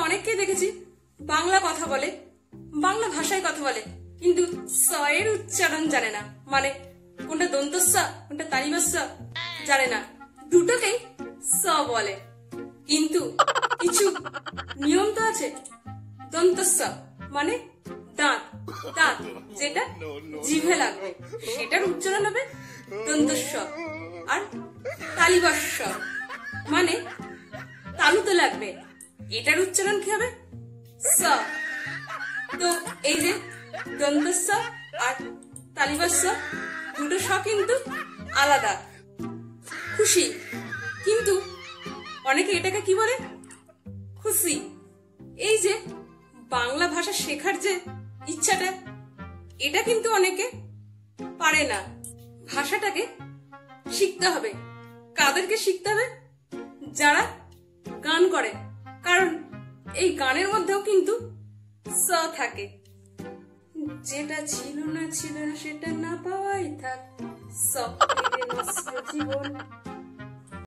অনেককে দেখেছি বাংলা কথা বলে, বাংলা ভাষায় কথা বলে, কিন্তু স এর উচ্চারণ জানে না। মানে কোনটা দন্ত স কোনটা তালিবাস স জানে না, দুটোকেই স বলে। কিন্তু কিছু নিয়ম তো আছে। দন্ত স মানে দাঁত, দাঁত যেটা জিভে লাগবে সেটার উচ্চারণ হবে দন্তস্ব। আর তালিবাস মানে তালুতে লাগবে, এটার উচ্চারণ কি হবে স। তো এই যে দন্তস্ব আর তালিবাস দুটো স কিন্তু আলাদা। খুশি, কিন্তু অনেকে এটাকে কি বলে খুশি। এই যে বাংলা ভাষা শেখার যে ইচ্ছাটা, এটা কিন্তু অনেকে পারে না। ভাষাটাকে শিখতে হবে। কাদেরকে শিখতে হবে? যারা গান করে, কারণ এই গানের মধ্যেও কিন্তু স থাকে। যেটা ছিল না সেটা না পাওয়াই থাক, সব থেকে নষ্ট জীবন।